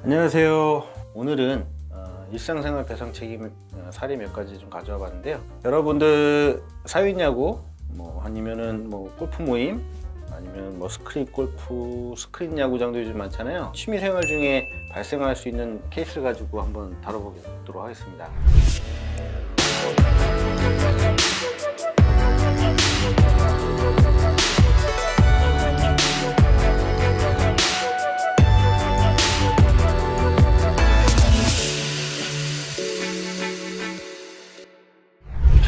안녕하세요. 오늘은 일상생활 배상 책임 사례 몇 가지 좀 가져와 봤는데요. 여러분들 사회냐고 아니면은 골프 모임 아니면 스크린 골프, 스크린 야구장도 요즘 많잖아요. 취미생활 중에 발생할 수 있는 케이스 가지고 한번 다뤄보도록 하겠습니다.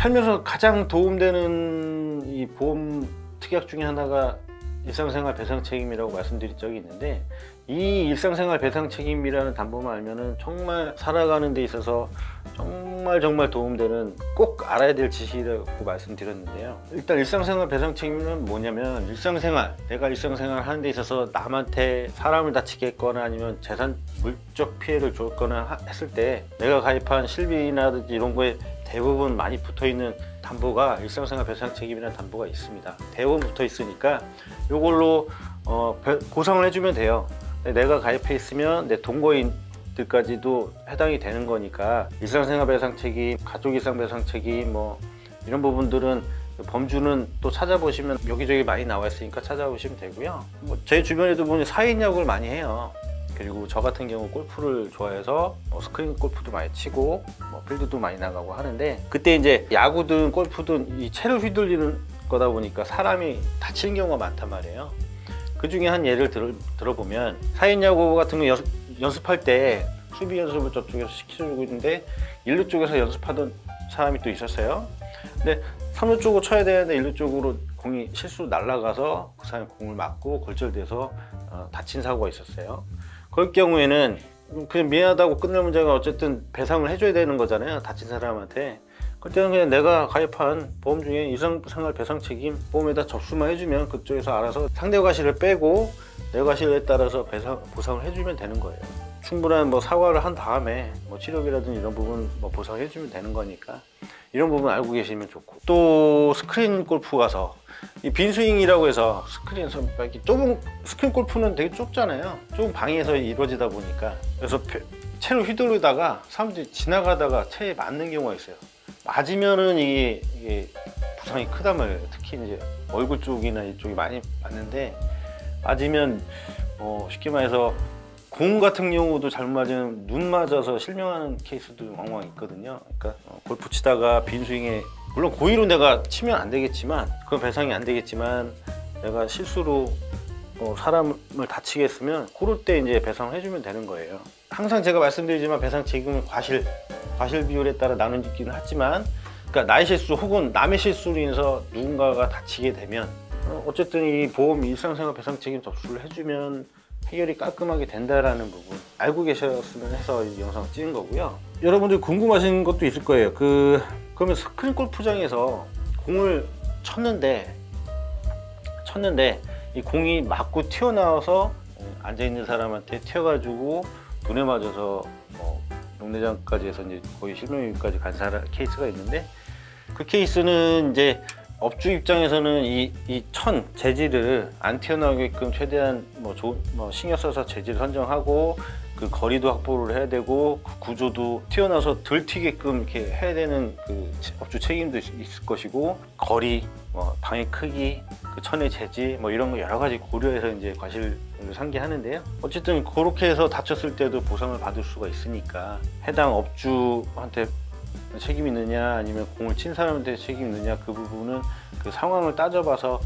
살면서 가장 도움되는 이 보험 특약 중에 하나가 일상생활 배상 책임이라고 말씀드린 적이 있는데, 이 일상생활 배상 책임이라는 단어만 알면은 정말 살아가는 데 있어서 정말 도움되는, 꼭 알아야 될 지식이라고 말씀드렸는데요. 일단 일상생활 배상 책임은 뭐냐면, 내가 일상생활 하는 데 있어서 남한테 사람을 다치게 했거나 아니면 재산 물적 피해를 줬거나 했을 때 내가 가입한 실비나든지 이런 거에 대부분 많이 붙어있는 담보가 일상생활 배상 책임이라는 담보가 있습니다. 대부분 붙어 있으니까 이걸로 보상을 해주면 돼요. 내가 가입해 있으면 내 동거인들까지도 해당이 되는 거니까 일상생활 배상 책임, 가족 이상 배상 책임 이런 부분들은 범주는 또 찾아보시면 여기저기 많이 나와 있으니까 찾아보시면 되고요. 제 주변에도 보면 사회인 야구를 많이 해요. 그리고 저 같은 경우 골프를 좋아해서 스크린 골프도 많이 치고 필드도 많이 나가고 하는데, 그때 이제 야구든 골프든 이 채를 휘둘리는 거다 보니까 사람이 다치는 경우가 많단 말이에요. 그 중에 한 예를 들어보면, 사인 야구 같은 거 연습할 때 수비 연습을 저쪽에서 시켜주고 있는데 1루 쪽에서 연습하던 사람이 또 있었어요. 근데 3루 쪽으로 쳐야 되는데 1루 쪽으로 공이 실수로 날아가서 그 사람이 공을 맞고 골절돼서 다친 사고가 있었어요. 그럴 경우에는 그냥 미안하다고 끝낼 문제가 어쨌든 배상을 해줘야 되는 거잖아요, 다친 사람한테. 그때는 그냥 내가 가입한 보험 중에 일상생활 배상 책임 보험에다 접수만 해주면 그쪽에서 알아서 상대 과실을 빼고 내 과실에 따라서 보상을 해주면 되는 거예요. 충분한 사과를 한 다음에 치료비라든지 이런 부분 보상해주면 되는 거니까 이런 부분 알고 계시면 좋고, 또 스크린 골프 가서 이 빈스윙이라고 해서 스크린에서 이렇게 좁은, 스크린 골프는 되게 좁잖아요. 좁은 방에서 이루어지다 보니까, 그래서 채를 휘두르다가 사람들이 지나가다가 채에 맞는 경우가 있어요. 맞으면은 이게 부상이 크단 말이에요. 특히 이제 얼굴 쪽이나 이쪽이 많이 맞는데, 맞으면 쉽게 말해서 공 같은 경우도 잘못 맞으면 눈 맞아서 실명하는 케이스도 왕왕 있거든요. 그러니까 골프 치다가 빈스윙에, 물론 고의로 내가 치면 안 되겠지만, 그건 배상이 안 되겠지만, 내가 실수로 사람을 다치게 했으면 그럴 때 이제 배상을 해주면 되는 거예요. 항상 제가 말씀드리지만 배상 책임은 과실 비율에 따라 나누기는 하지만, 그러니까 나의 실수 혹은 남의 실수로 인해서 누군가가 다치게 되면 어쨌든 이 보험 일상생활 배상 책임 접수를 해주면 해결이 깔끔하게 된다라는 부분 알고 계셨으면 해서 이 영상을 찍은 거고요. 여러분들 궁금하신 것도 있을 거예요. 그러면 스크린 골프장에서 공을 쳤는데 이 공이 맞고 튀어나와서 앉아있는 사람한테 튀어가지고 눈에 맞아서 용내장까지 해서 이제 거의 실명까지 간 케이스가 있는데, 그 케이스는 이제 업주 입장에서는 이 재질을 안 튀어나오게끔 최대한 신경 써서 재질 선정하고, 그 거리도 확보를 해야 되고, 그 구조도 튀어나와서 덜 튀게끔 이렇게 해야 되는 그 업주 책임도 있을 것이고, 거리, 방의 크기, 그 천의 재질 이런 거 여러 가지 고려해서 이제 과실을 상기하는데요. 어쨌든 그렇게 해서 다쳤을 때도 보상을 받을 수가 있으니까 해당 업주한테 책임이 있느냐 아니면 공을 친 사람한테 책임이 있느냐, 그 부분은 그 상황을 따져봐서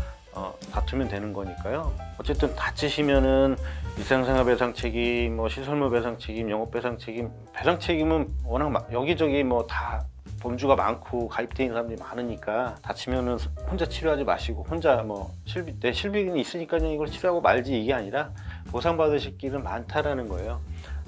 다투면 되는 거니까요. 어쨌든 다치시면은 일상생활 배상 책임, 시설물 배상 책임, 영업 배상 책임, 배상 책임은 워낙 여기저기 다 범주가 많고 가입되어 있는 사람들이 많으니까, 다치면은 혼자 치료하지 마시고, 혼자 내 실비는 있으니까 이걸 치료하고 말지, 이게 아니라 보상받으실 길은 많다라는 거예요.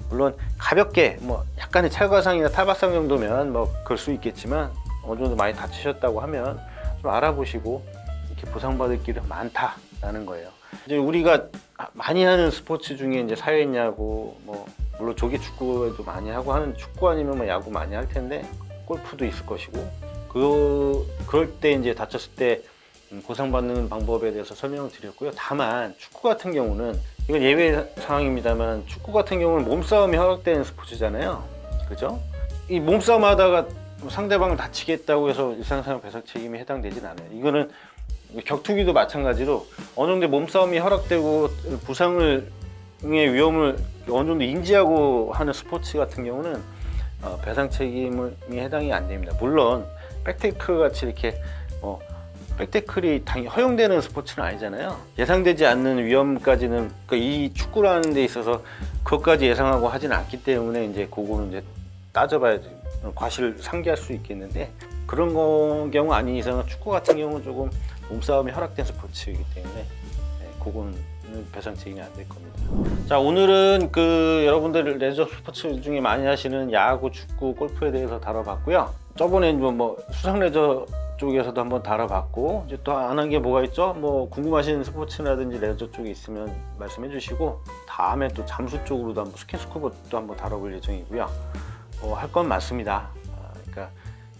물론 가볍게 약간의 찰과상이나 탈박상 정도면 그럴 수 있겠지만, 어느 정도 많이 다치셨다고 하면 좀 알아보시고 이렇게 보상받을 길은 많다라는 거예요. 이제 우리가 많이 하는 스포츠 중에 이제 사회인 야구, 물론 조기 축구에도 많이 하고 하는, 축구 아니면 야구 많이 할 텐데 골프도 있을 것이고, 그럴 때 이제 다쳤을 때 보상받는 방법에 대해서 설명을 드렸고요. 다만 축구 같은 경우는 이건 예외 상황입니다만 축구 같은 경우는 몸싸움이 허락되는 스포츠잖아요. 그죠? 이 몸싸움 하다가 상대방을 다치겠다고 해서 일상생활 배상 책임이 해당되진 않아요. 이거는 격투기도 마찬가지로 어느 정도 몸싸움이 허락되고 부상의 위험을 어느 정도 인지하고 하는 스포츠 같은 경우는 배상 책임이 해당이 안 됩니다. 물론 백태클 같이 이렇게 백태클이 당연히 허용되는 스포츠는 아니잖아요. 예상되지 않는 위험까지는, 그러니까 이 축구라는 데 있어서 그것까지 예상하고 하진 않기 때문에 이제 그거는 이제 따져봐야 과실을 상기할 수 있겠는데, 그런 경우 아닌 이상은 축구 같은 경우는 조금 몸싸움이 허락된 스포츠이기 때문에 그거는 배상 책임이 안 될 겁니다. 자, 오늘은 여러분들 레저 스포츠 중에 많이 하시는 야구, 축구, 골프에 대해서 다뤄봤고요. 저번에 뭐 수상 레저 쪽에서도 한번 다뤄봤고, 이제 또 안 한 게 뭐가 있죠? 뭐 궁금하신 스포츠라든지 레저 쪽에 있으면 말씀해 주시고, 다음에 또 잠수 쪽으로도 한번 스킨스쿠버도 한번 다뤄볼 예정이고요. 할 건 많습니다. 그러니까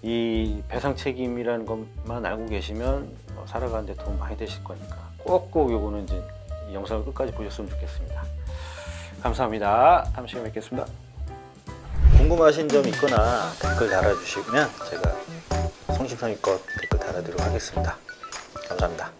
이 배상 책임이라는 것만 알고 계시면 살아가는 데 도움 많이 되실 거니까 꼭꼭 요거는 이제 이 영상을 끝까지 보셨으면 좋겠습니다. 감사합니다. 다음 시간에 뵙겠습니다. 궁금하신 점 있거나 댓글 달아주시면 제가 성심성의껏 댓글 달아드리도록 하겠습니다. 감사합니다.